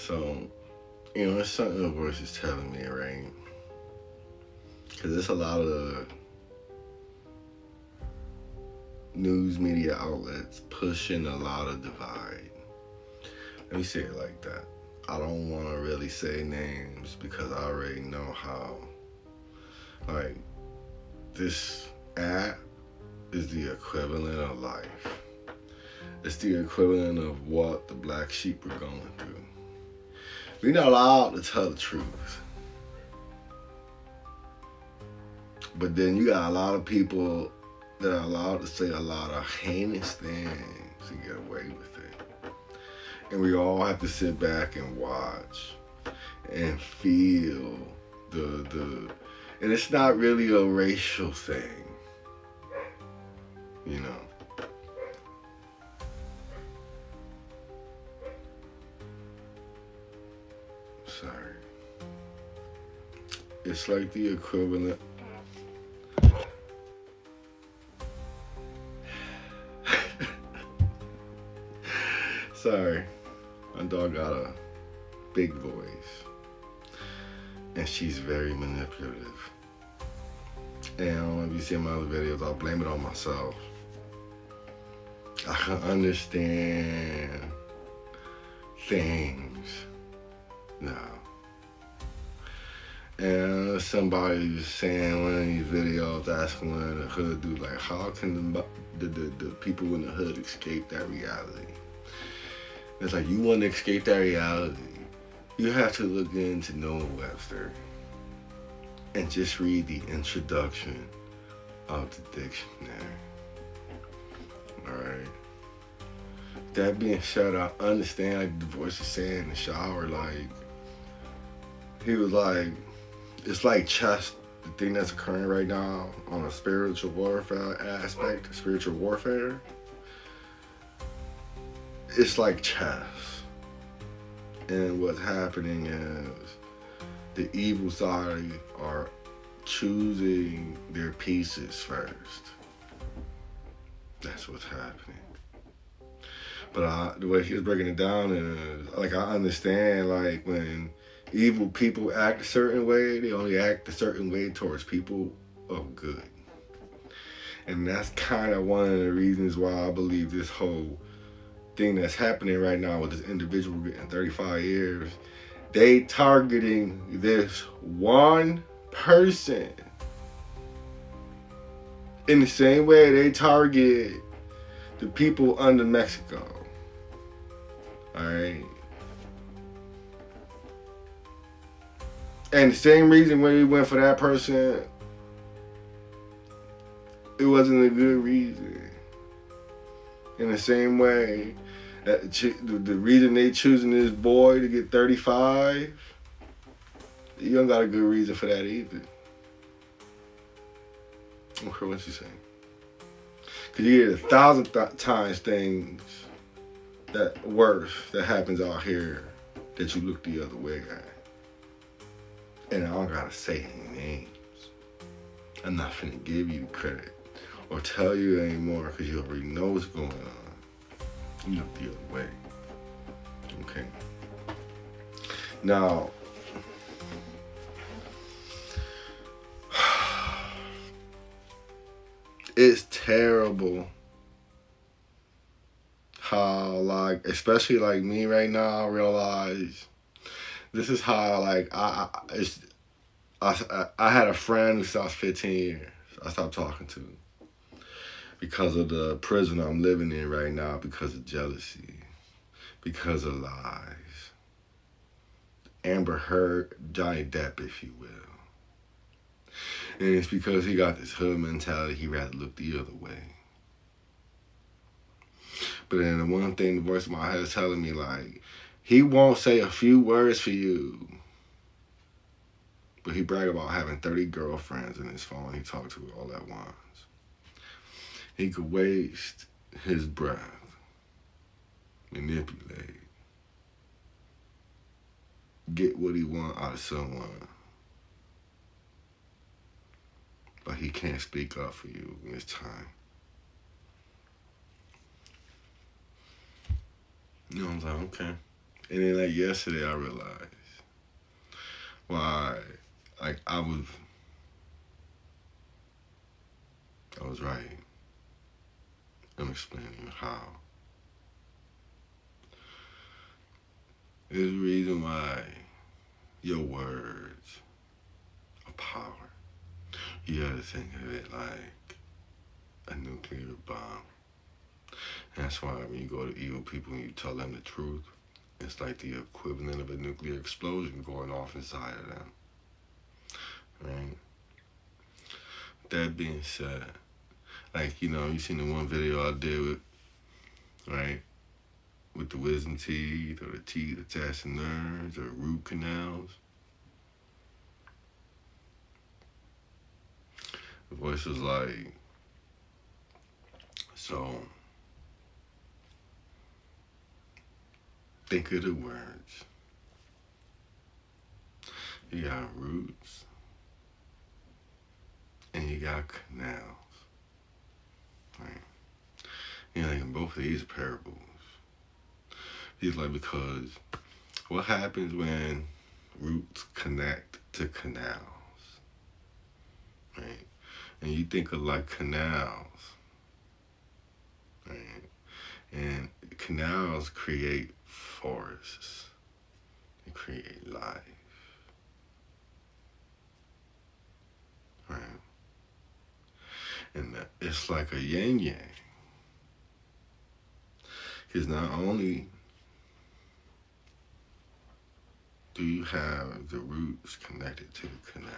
So, it's something the voice is telling me, right? Because there's a lot of news media outlets pushing a lot of divide. Let me say it like that. I don't want to really say names because I already know how. Like, this app is the equivalent of life. It's the equivalent of what the black sheep are going through. We're not allowed to tell the truth. But then you got a lot of people that are allowed to say a lot of heinous things and get away with it. And we all have to sit back and watch and feel and it's not really a racial thing, you know. Sorry. It's like the equivalent. Sorry. My dog got a big voice. And she's very manipulative. And I don't know if you see my other videos, I'll blame it on myself. I can understand things now. And somebody was saying one of these videos, asking one of the hood dudes, like, how can the people in the hood escape that reality? It's like, you want to escape that reality, you have to look into Noah Webster and just read the introduction of the dictionary. Alright? That being said, I understand like the voice is saying in the shower, like, he was like, it's like chess, the thing that's occurring right now on a spiritual warfare aspect, spiritual warfare. It's like chess. And what's happening is the evil side are choosing their pieces first. That's what's happening. But the way he was breaking it down is, like, I understand, like, when evil people act a certain way, they only act a certain way towards people of good. And that's kind of one of the reasons why I believe this whole thing that's happening right now with this individual getting 35 years, they targeting this one person in the same way they target the people under Mexico. Alright? And the same reason when we went for that person, it wasn't a good reason. In the same way, the reason they choosing this boy to get 35, you don't got a good reason for that either. I don't care what you say. Because you get 1,000 times things that worse that happens out here that you look the other way at. And I don't gotta say any names. I'm not finna give you the credit or tell you anymore because you already know what's going on. You look the other way. Okay. Now, it's terrible how, like, especially like me right now, I realize this is how, like, I had a friend who stopped 15 years. I stopped talking to because of the prison I'm living in right now, because of jealousy, because of lies. Amber Heard, Johnny Depp, if you will. And it's because he got this hood mentality, he'd rather look the other way. But then the one thing the voice in my head is telling me, like, he won't say a few words for you, but he brag about having 30 girlfriends in his phone he talked to all at once. He could waste his breath, manipulate, get what he want out of someone, but he can't speak up for you in this time. You know, I was like, okay. And then like yesterday, I realized why. Like I was right. I'm explaining how. There's a reason why your words are power. You gotta think of it like a nuclear bomb. And that's why when you go to evil people and you tell them the truth, it's like the equivalent of a nuclear explosion going off inside of them. Right? That being said, like, you seen the one video I did with, right? With the wisdom teeth or the teeth attached to nerves or root canals. The voice was like, so think of the words. You got roots and you got canals. Right? Like in both of these parables. He's like, because what happens when roots connect to canals? Right? And you think of like canals, right? And canals create forests. They create life. Right? And it's like a yin yang. Because not only do you have the roots connected to the canals,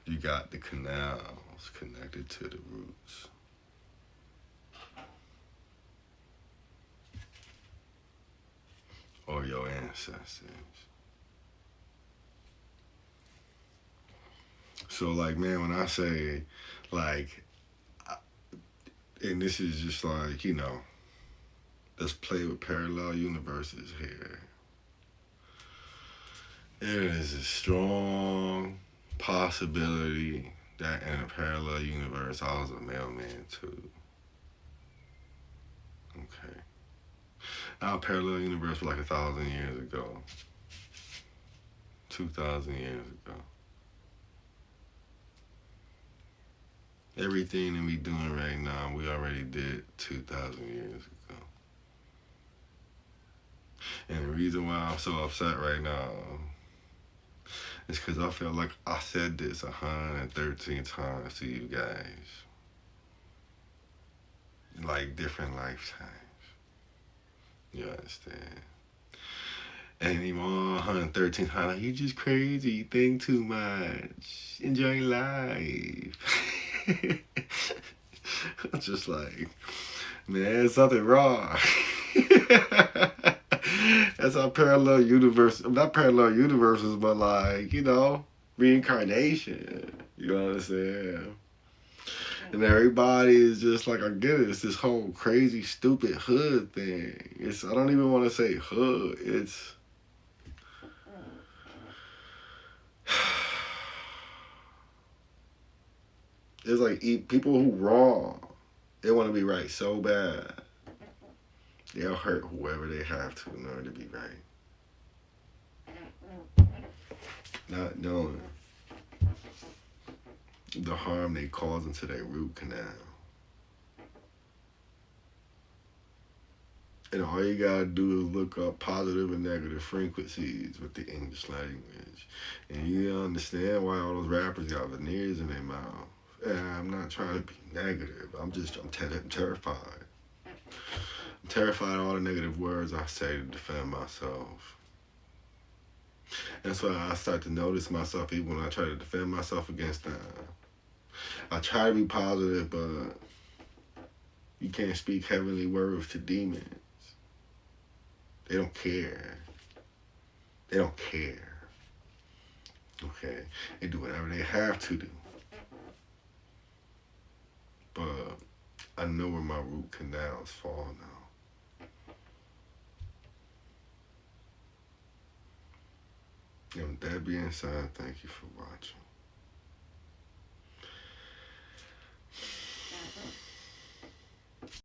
you got the canals connected to the roots. Or your ancestors. So, like, man, when I say, like, and this is just like, let's play with parallel universes here. There is a strong possibility that in a parallel universe, I was a mailman too. Okay. Our parallel universe was like 1,000 years ago. 2,000 years ago. Everything that we doing right now, we already did 2,000 years ago. And the reason why I'm so upset right now is because I feel like I said this 113 times to you guys. Like different lifetimes. You understand? And even 113 times, like, you just crazy, you think too much, enjoy life. I'm just like, man, there's something wrong. That's our parallel universe. Not parallel universes, but like, reincarnation. You know what I'm saying? And everybody is just like, I get it. It's this whole crazy, stupid hood thing. I don't even want to say hood. It's like people who wrong. They want to be right so bad. They'll hurt whoever they have to in order to be right. Not knowing the harm they cause into their root canal. And all you gotta do is look up positive and negative frequencies with the English language. And you understand why all those rappers got veneers in their mouth. And I'm not trying to be negative. I'm terrified. I'm terrified of all the negative words I say to defend myself. That's why I start to notice myself even when I try to defend myself against them. I try to be positive, but you can't speak heavenly words to demons. They don't care. They don't care. Okay? They do whatever they have to do. But I know where my root canals fall now. And with that being said, thank you for watching.